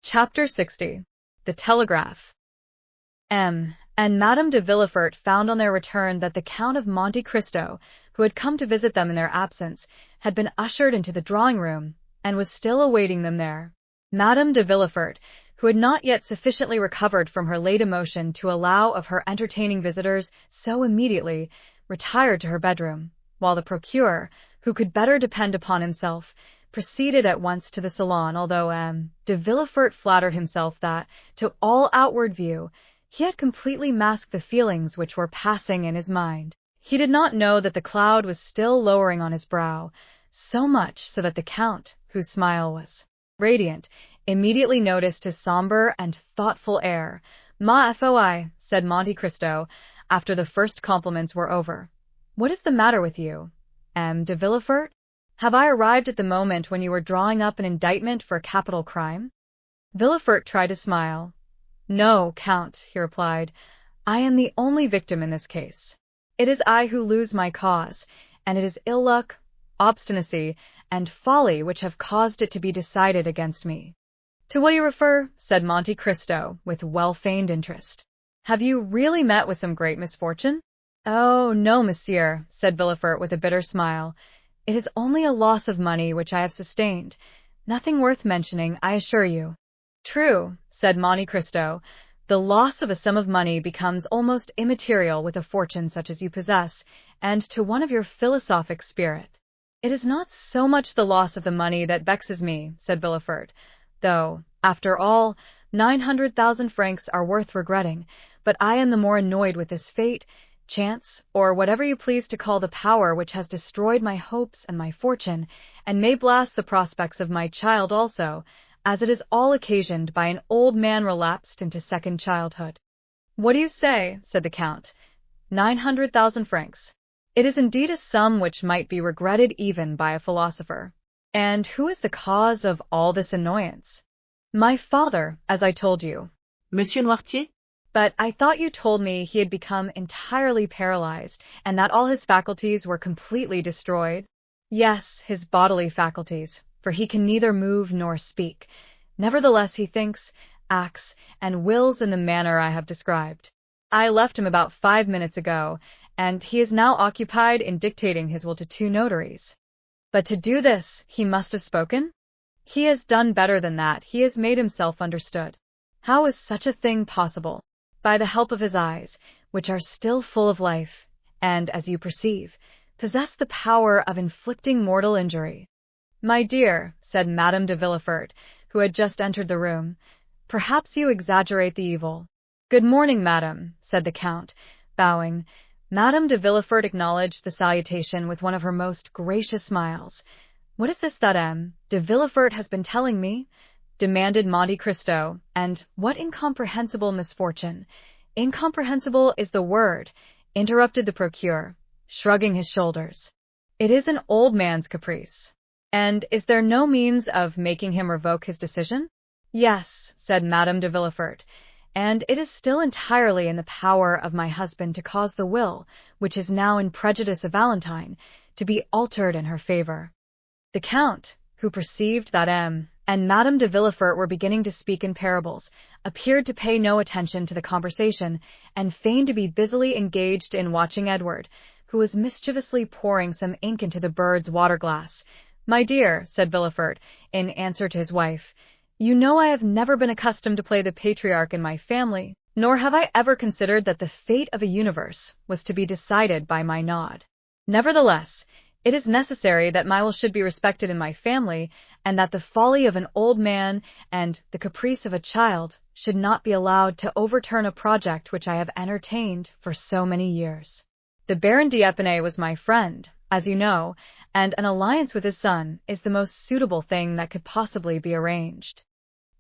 Chapter 60. The Telegraph. M. and Madame de Villefort found on their return that the Count of Monte Cristo, who had come to visit them in their absence, had been ushered into the drawing-room, and was still awaiting them there. Madame de Villefort, who had not yet sufficiently recovered from her late emotion to allow of her entertaining visitors so immediately, retired to her bedroom, while the procureur, who could better depend upon himself, proceeded at once to the salon, although de Villefort flattered himself that, to all outward view, he had completely masked the feelings which were passing in his mind. He did not know that the cloud was still lowering on his brow, so much so that the Count, whose smile was radiant, immediately noticed his sombre and thoughtful air. "Ma foi," said Monte Cristo, after the first compliments were over. "What is the matter with you, de Villefort? Have I arrived at the moment when you were drawing up an indictment for a capital crime?" Villefort tried to smile. "No, Count," he replied, "I am the only victim in this case. It is I who lose my cause, and it is ill luck, obstinacy, and folly which have caused it to be decided against me." "To what do you refer?" said Monte Cristo, with well-feigned interest. "Have you really met with some great misfortune?" "Oh, no, monsieur," said Villefort with a bitter smile. "It is only a loss of money which I have sustained. Nothing worth mentioning, I assure you." "True," said Monte Cristo. "The loss of a sum of money becomes almost immaterial with a fortune such as you possess, and to one of your philosophic spirit." "It is not so much the loss of the money that vexes me," said Villefort, "though, after all, 900,000 francs are worth regretting, but I am the more annoyed with this fate, chance, or whatever you please to call the power which has destroyed my hopes and my fortune, and may blast the prospects of my child also, as it is all occasioned by an old man relapsed into second childhood." "What do you say?" said the Count. 900,000 francs. It is indeed a sum which might be regretted even by a philosopher. And who is the cause of all this annoyance?" "My father, as I told you." Monsieur Noirtier? "But I thought you told me he had become entirely paralyzed, and that all his faculties were completely destroyed?" "Yes, his bodily faculties, for he can neither move nor speak. Nevertheless, he thinks, acts, and wills in the manner I have described. I left him about 5 minutes ago, and he is now occupied in dictating his will to 2 notaries." "But to do this, he must have spoken?" "He has done better than that. He has made himself understood." "How is such a thing possible?" "By the help of his eyes, which are still full of life, and, as you perceive, possess the power of inflicting mortal injury." "My dear," said Madame de Villefort, who had just entered the room, "perhaps you exaggerate the evil." "Good morning, madame," said the Count, bowing. Madame de Villefort acknowledged the salutation with one of her most gracious smiles. "What is this that de Villefort has been telling me?" demanded Monte Cristo, "and what incomprehensible misfortune—" "Incomprehensible is the word," interrupted the procureur, shrugging his shoulders. "It is an old man's caprice." "And is there no means of making him revoke his decision?" "Yes," said Madame de Villefort, "and it is still entirely in the power of my husband to cause the will, which is now in prejudice of Valentine, to be altered in her favor." The Count, who perceived that and Madame de Villefort were beginning to speak in parables, appeared to pay no attention to the conversation, and feigned to be busily engaged in watching Edward, who was mischievously pouring some ink into the bird's water-glass. "My dear," said Villefort, in answer to his wife, "you know I have never been accustomed to play the patriarch in my family, nor have I ever considered that the fate of a universe was to be decided by my nod. Nevertheless, it is necessary that my will should be respected in my family, and that the folly of an old man and the caprice of a child should not be allowed to overturn a project which I have entertained for so many years. The Baron d'Épinay was my friend, as you know, and an alliance with his son is the most suitable thing that could possibly be arranged."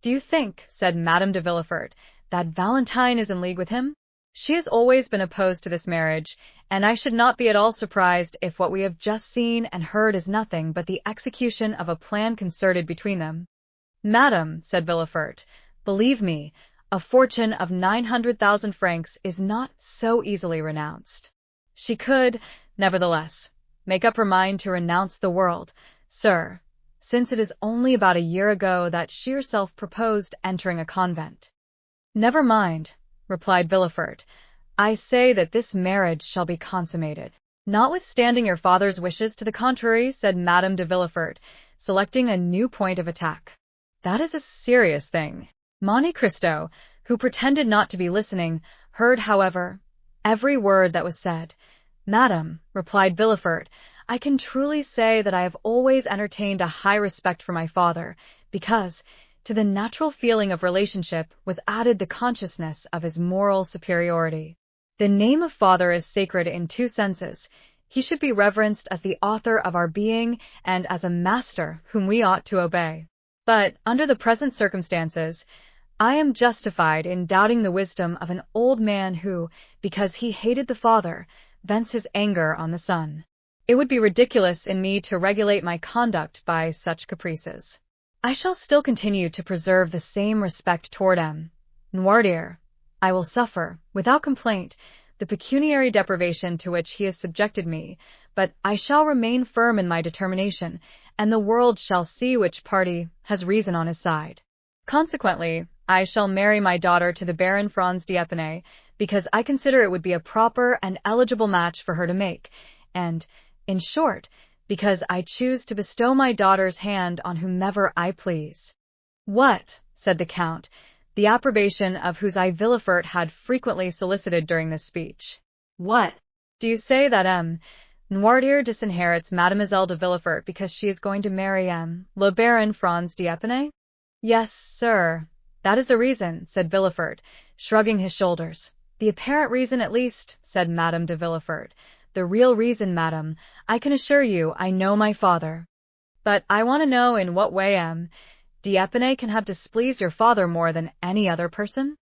"Do you think," said Madame de Villefort, "that Valentine is in league with him?" "She has always been opposed to this marriage, and I should not be at all surprised if what we have just seen and heard is nothing but the execution of a plan concerted between them." "Madame," said Villefort, "believe me, a fortune of 900,000 francs is not so easily renounced." "She could, nevertheless, make up her mind to renounce the world, sir," since it is only about a year ago that she herself proposed entering a convent. Never mind, replied Villefort. I say that this marriage shall be consummated. Notwithstanding your father's wishes to the contrary, said Madame de Villefort, selecting a new point of attack. That is a serious thing. Monte Cristo, who pretended not to be listening, heard, however, every word that was said. Madame, replied Villefort, I can truly say that I have always entertained a high respect for my father, because, to the natural feeling of relationship was added the consciousness of his moral superiority. The name of father is sacred in two senses. He should be reverenced as the author of our being and as a master whom we ought to obey. But, under the present circumstances, I am justified in doubting the wisdom of an old man who, because he hated the father, vents his anger on the son. It would be ridiculous in me to regulate my conduct by such caprices. I shall still continue to preserve the same respect toward M. Noirtier. I will suffer, without complaint, the pecuniary deprivation to which he has subjected me, but I shall remain firm in my determination, and the world shall see which party has reason on his side. Consequently, I shall marry my daughter to the Baron Franz d'Épinay, because I consider it would be a proper and eligible match for her to make, and, in short, because I choose to bestow my daughter's hand on whomever I please. What, said the Count, the approbation of whose eye Villefort had frequently solicited during this speech. What? Do you say that M. Noirtier disinherits Mademoiselle de Villefort because she is going to marry M. le Baron Franz d'Épinay? Yes, sir. That is the reason, said Villefort, shrugging his shoulders. The apparent reason, at least, said Madame de Villefort. The real reason, madame, I can assure you I know my father. But I want to know in what way M. d'Épinay can have displeased your father more than any other person?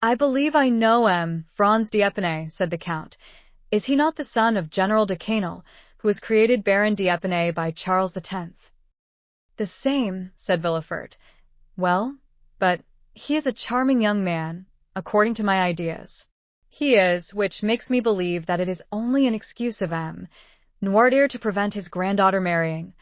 I believe I know M. Franz d'Épinay, said the Count. Is he not the son of General de Canel, who was created Baron d'Épinay by Charles X? The same, said Villefort. Well, but he is a charming young man, according to my ideas. He is, which makes me believe that it is only an excuse of M. Noirtier to prevent his granddaughter marrying.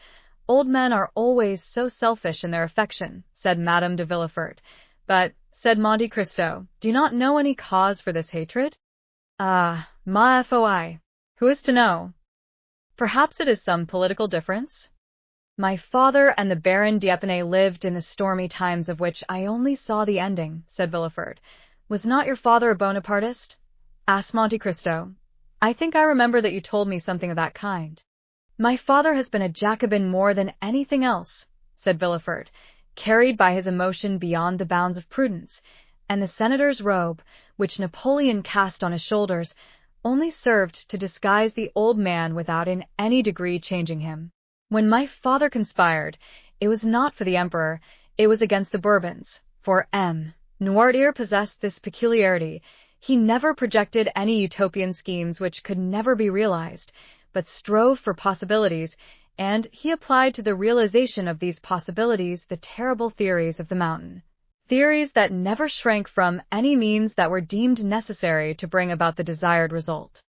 Old men are always so selfish in their affection, said Madame de Villefort. But, said Monte Cristo, do you not know any cause for this hatred? Ah, ma foi. Who is to know? Perhaps it is some political difference? My father and the Baron d'Épinay lived in the stormy times of which I only saw the ending, said Villefort. Was not your father a Bonapartist? Asked Monte Cristo. I think I remember that you told me something of that kind. My father has been a Jacobin more than anything else, said Villefort, carried by his emotion beyond the bounds of prudence, and the senator's robe, which Napoleon cast on his shoulders, only served to disguise the old man without in any degree changing him. When my father conspired, it was not for the emperor, it was against the Bourbons, for M. Noirtier possessed this peculiarity. He never projected any utopian schemes which could never be realized, but strove for possibilities, and he applied to the realization of these possibilities the terrible theories of the mountain. Theories that never shrank from any means that were deemed necessary to bring about the desired result.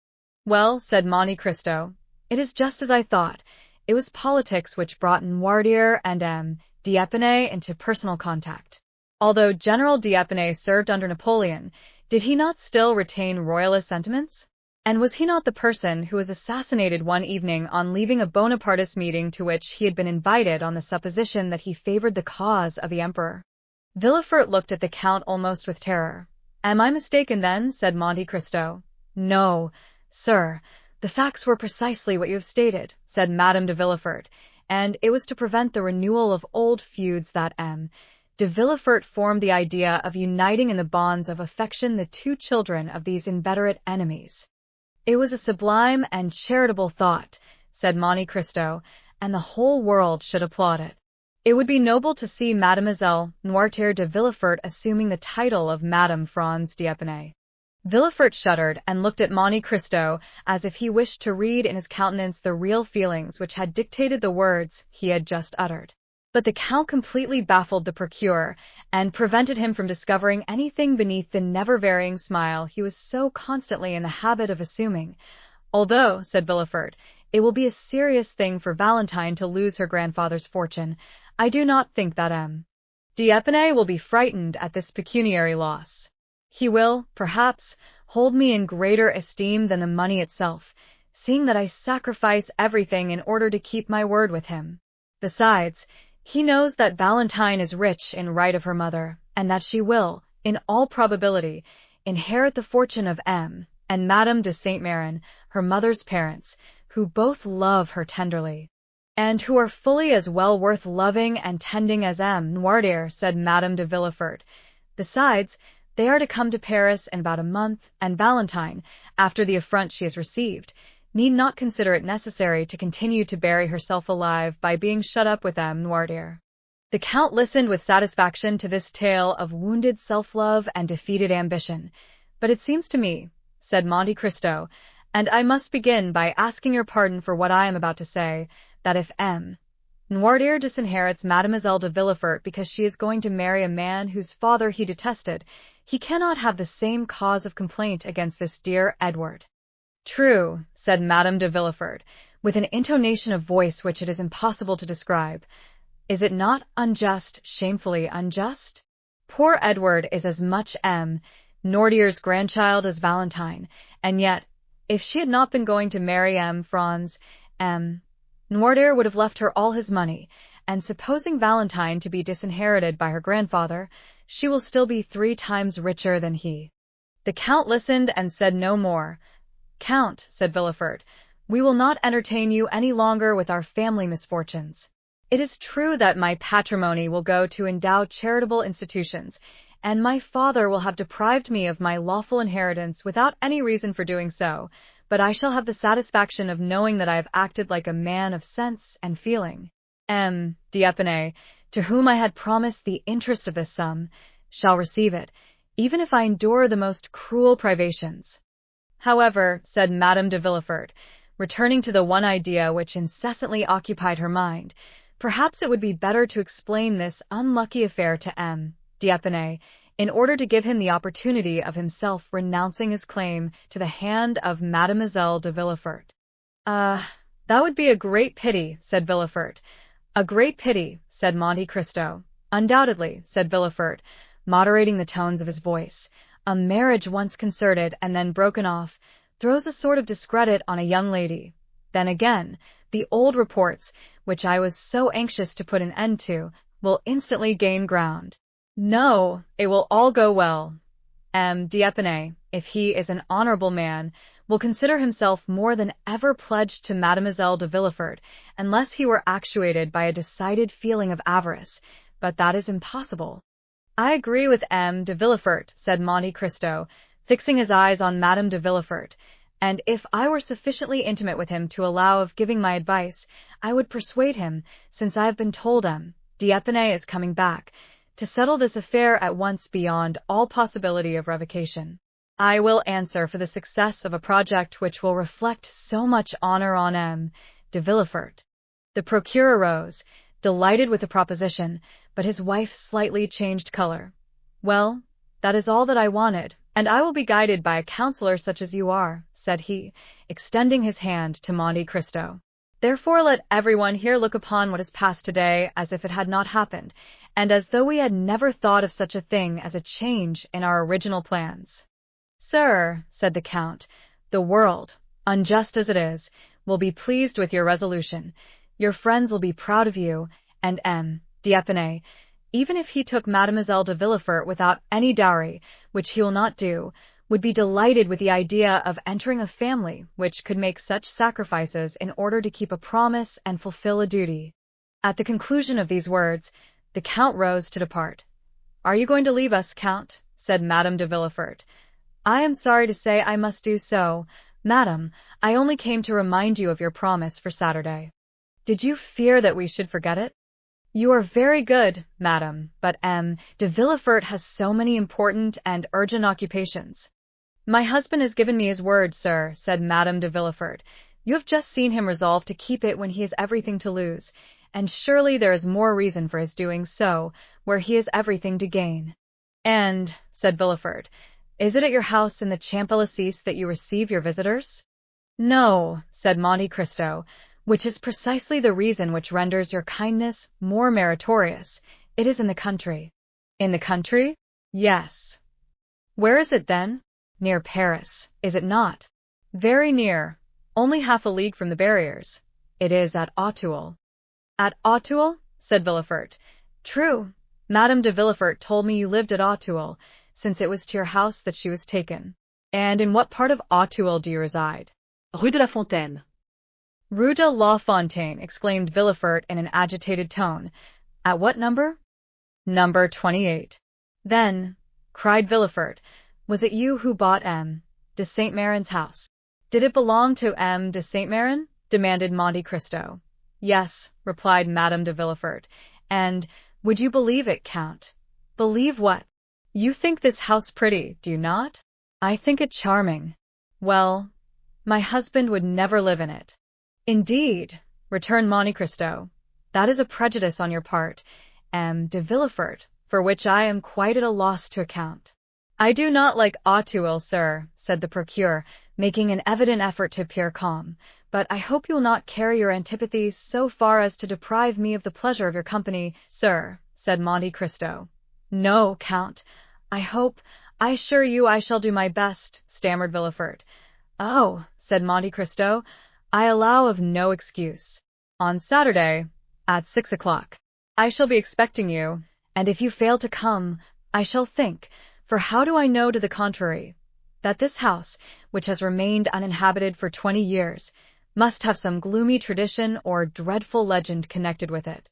Well, said Monte Cristo, it is just as I thought. It was politics which brought Noirtier and M. d'Épinay into personal contact. Although General d'Épinay served under Napoleon, did he not still retain royalist sentiments? And was he not the person who was assassinated one evening on leaving a Bonapartist meeting to which he had been invited on the supposition that he favored the cause of the emperor? Villefort looked at the Count almost with terror. Am I mistaken then? Said Monte Cristo. No, sir. The facts were precisely what you have stated, said Madame de Villefort, and it was to prevent the renewal of old feuds that M. de Villefort formed the idea of uniting in the bonds of affection the two children of these inveterate enemies. It was a sublime and charitable thought, said Monte Cristo, and the whole world should applaud it. It would be noble to see Mademoiselle Noirtier de Villefort assuming the title of Madame Franz d'Épinay. Villefort shuddered and looked at Monte Cristo as if he wished to read in his countenance the real feelings which had dictated the words he had just uttered. But the Count completely baffled the procureur, and prevented him from discovering anything beneath the never-varying smile he was so constantly in the habit of assuming. Although, said Villefort, It will be a serious thing for Valentine to lose her grandfather's fortune. I do not think that M. D'Epinay will be frightened at this pecuniary loss. He will, perhaps, hold me in greater esteem than the money itself, seeing that I sacrifice everything in order to keep my word with him. Besides, he knows that Valentine is rich in right of her mother, and that she will, in all probability, inherit the fortune of M. and Madame de Saint-Méran, her mother's parents, who both love her tenderly, and who are fully as well worth loving and tending as M. Noirtier, said Madame de Villefort. Besides, they are to come to Paris in about a month, and Valentine, after the affront she has received, need not consider it necessary to continue to bury herself alive by being shut up with M. Noirtier. The Count listened with satisfaction to this tale of wounded self-love and defeated ambition. But it seems to me, said Monte Cristo, and I must begin by asking your pardon for what I am about to say, that if M. Noirtier disinherits Mademoiselle de Villefort because she is going to marry a man whose father he detested, he cannot have the same cause of complaint against this dear Edward. True, said Madame de Villefort, with an intonation of voice which it is impossible to describe. Is it not unjust, shamefully unjust? Poor Edward is as much M. Noirtier's grandchild as Valentine, and yet, if she had not been going to marry Franz, M. Noirtier would have left her all his money, and supposing Valentine to be disinherited by her grandfather, she will still be 3 times richer than he. The Count listened and said no more. Count, said Villefort, we will not entertain you any longer with our family misfortunes. It is true that my patrimony will go to endow charitable institutions, and my father will have deprived me of my lawful inheritance without any reason for doing so, but I shall have the satisfaction of knowing that I have acted like a man of sense and feeling. M. D'Epinay, to whom I had promised the interest of this sum, shall receive it, even if I endure the most cruel privations. However, said Madame de Villefort, returning to the one idea which incessantly occupied her mind, perhaps it would be better to explain this unlucky affair to M. D'Epinay, in order to give him the opportunity of himself renouncing his claim to the hand of Mademoiselle de Villefort. That would be a great pity, said Villefort. A great pity, said Monte Cristo. Undoubtedly, said Villefort, moderating the tones of his voice. A marriage once concerted and then broken off throws a sort of discredit on a young lady. Then again, the old reports, which I was so anxious to put an end to, will instantly gain ground. No, it will all go well. M. D'Epinay, if he is an honorable man, will consider himself more than ever pledged to Mademoiselle de Villefort, unless he were actuated by a decided feeling of avarice, but that is impossible. I agree with M. de Villefort, said Monte Cristo, fixing his eyes on Madame de Villefort, and if I were sufficiently intimate with him to allow of giving my advice, I would persuade him, since I have been told M. D'Epinay is coming back, to settle this affair at once beyond all possibility of revocation. I will answer for the success of a project which will reflect so much honor on M. de Villefort. The procureur rose, delighted with the proposition, but his wife slightly changed color. Well, that is all that I wanted, and I will be guided by a counselor such as you are, said he, extending his hand to Monte Cristo. Therefore let everyone here look upon what has passed today as if it had not happened, and as though we had never thought of such a thing as a change in our original plans. Sir, said the Count, the world, unjust as it is, will be pleased with your resolution. Your friends will be proud of you, and M. D'Epinay, even if he took Mademoiselle de Villefort without any dowry, which he will not do, would be delighted with the idea of entering a family which could make such sacrifices in order to keep a promise and fulfill a duty. At the conclusion of these words, the Count rose to depart. Are you going to leave us, Count? Said Madame de Villefort. I am sorry to say I must do so. Madame, I only came to remind you of your promise for Saturday. Did you fear that we should forget it? You are very good, madame, but M. de Villefort has so many important and urgent occupations. My husband has given me his word, sir, said Madame de Villefort. You have just seen him resolve to keep it when he has everything to lose, and surely there is more reason for his doing so, where he has everything to gain. And, said Villefort, is it at your house in the Champs-Élysées that you receive your visitors? No, said Monte Cristo, which is precisely the reason which renders your kindness more meritorious. It is in the country. In the country? Yes. Where is it then? Near Paris, is it not? Very near, only half a league from the barriers. It is at Auteuil. At Auteuil? Said Villefort. True. Madame de Villefort told me you lived at Auteuil, since it was to your house that she was taken. And in what part of Auteuil do you reside? Rue de la Fontaine. Rue de la Fontaine, exclaimed Villefort in an agitated tone. At what number? Number 28. Then, cried Villefort, was it you who bought M. de Saint-Méran's house? Did it belong to M. de Saint-Méran? Demanded Monte Cristo. Yes, replied Madame de Villefort. And, would you believe it, Count? Believe what? You think this house pretty, do you not? I think it charming. Well, my husband would never live in it. Indeed, returned Monte Cristo. That is a prejudice on your part, M. de Villefort, for which I am quite at a loss to account. I do not like Auteuil, sir, said the procureur, making an evident effort to appear calm, but I hope you will not carry your antipathies so far as to deprive me of the pleasure of your company, sir, said Monte Cristo. No, Count, I assure you I shall do my best, stammered Villefort. Oh, said Monte Cristo, I allow of no excuse. On Saturday, at 6 o'clock, I shall be expecting you, and if you fail to come, I shall think, for how do I know to the contrary, that this house, which has remained uninhabited for 20 years, must have some gloomy tradition or dreadful legend connected with it.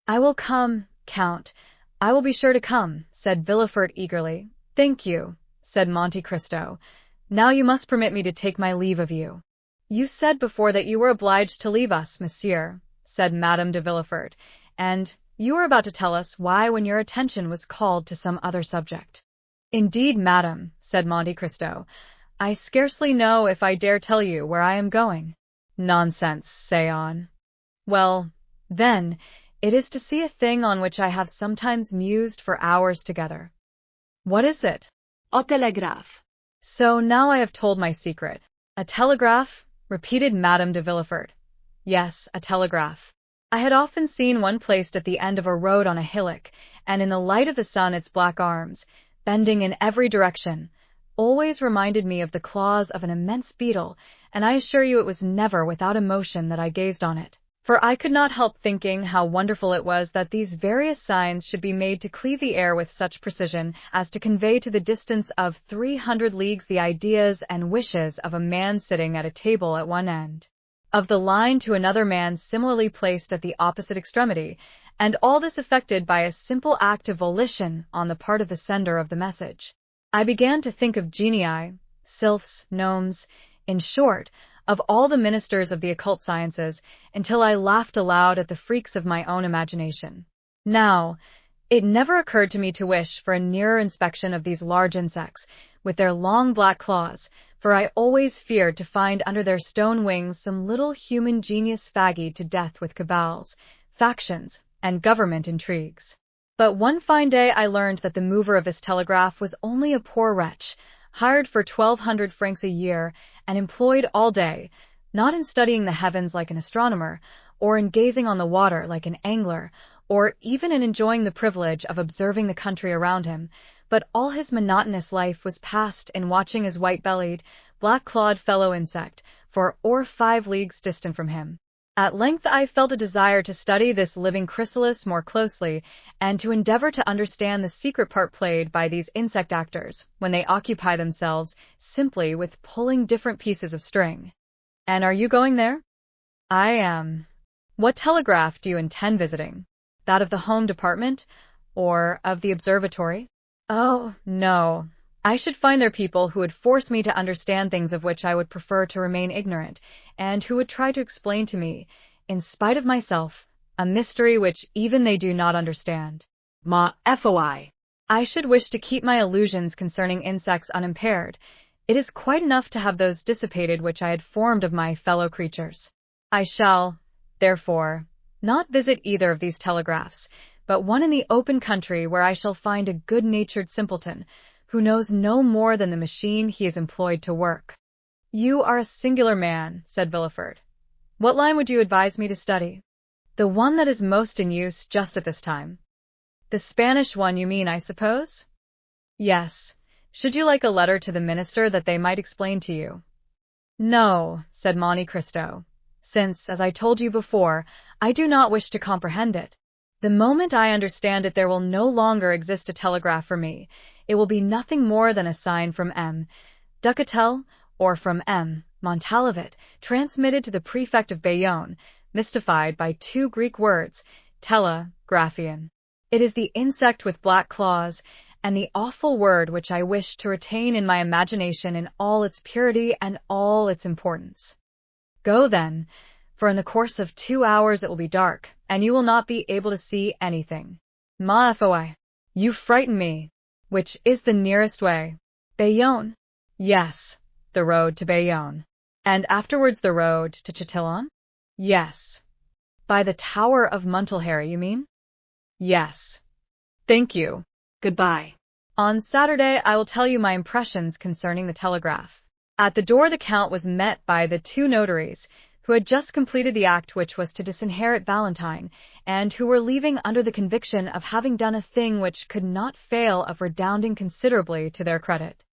I will come, Count, I will be sure to come, said Villefort eagerly. Thank you, said Monte Cristo. Now you must permit me to take my leave of you. You said before that you were obliged to leave us, monsieur, said Madame de Villefort, and you were about to tell us why when your attention was called to some other subject. Indeed, madame, said Monte Cristo, I scarcely know if I dare tell you where I am going. Nonsense, say on. Well, then, it is to see a thing on which I have sometimes mused for hours together. What is it? Au Telegraph. So now I have told my secret. A telegraph? Repeated Madame de Villefort. Yes, a telegraph. I had often seen one placed at the end of a road on a hillock, and in the light of the sun its black arms, bending in every direction, always reminded me of the claws of an immense beetle, and I assure you it was never without emotion that I gazed on it. For I could not help thinking how wonderful it was that these various signs should be made to cleave the air with such precision as to convey to the distance of 300 leagues the ideas and wishes of a man sitting at a table at one end of the line to another man similarly placed at the opposite extremity, and all this effected by a simple act of volition on the part of the sender of the message. I began to think of genii, sylphs, gnomes, in short, of all the ministers of the occult sciences, until I laughed aloud at the freaks of my own imagination. Now, it never occurred to me to wish for a nearer inspection of these large insects, with their long black claws, for I always feared to find under their stone wings some little human genius fagged to death with cabals, factions, and government intrigues. But one fine day I learned that the mover of this telegraph was only a poor wretch, hired for 1,200 francs a year, and employed all day, not in studying the heavens like an astronomer, or in gazing on the water like an angler, or even in enjoying the privilege of observing the country around him, but all his monotonous life was passed in watching his white-bellied, black-clawed fellow insect, 4 or 5 leagues distant from him. At length I felt a desire to study this living chrysalis more closely, and to endeavor to understand the secret part played by these insect actors when they occupy themselves simply with pulling different pieces of string. And are you going there? I am. What telegraph do you intend visiting? That of the Home Department, or of the observatory? Oh, no. I should find there people who would force me to understand things of which I would prefer to remain ignorant, and who would try to explain to me, in spite of myself, a mystery which even they do not understand. Ma foi. I should wish to keep my illusions concerning insects unimpaired. It is quite enough to have those dissipated which I had formed of my fellow creatures. I shall, therefore, not visit either of these telegraphs, but one in the open country where I shall find a good-natured simpleton, who knows no more than the machine he is employed to work. You are a singular man, said Villefort. What line would you advise me to study? The one that is most in use just at this time. The Spanish one, you mean, I suppose? Yes. Should you like a letter to the minister that they might explain to you? No, said Monte Cristo, since, as I told you before, I do not wish to comprehend it. The moment I understand it, there will no longer exist a telegraph for me. It will be nothing more than a sign from M. Ducatel, or from M. Montalivet, transmitted to the prefect of Bayonne, mystified by two Greek words, telegraphian. It is the insect with black claws, and the awful word which I wish to retain in my imagination in all its purity and all its importance. Go then, for in the course of 2 hours it will be dark, and you will not be able to see anything. Ma foi, you frighten me. Which is the nearest way? Bayonne? Yes, the road to Bayonne. And afterwards the road to Chatillon? Yes. By the Tower of Montelheri, you mean? Yes. Thank you. Goodbye. On Saturday I will tell you my impressions concerning the telegraph. At the door the Count was met by the two notaries, who had just completed the act which was to disinherit Valentine, and who were leaving under the conviction of having done a thing which could not fail of redounding considerably to their credit.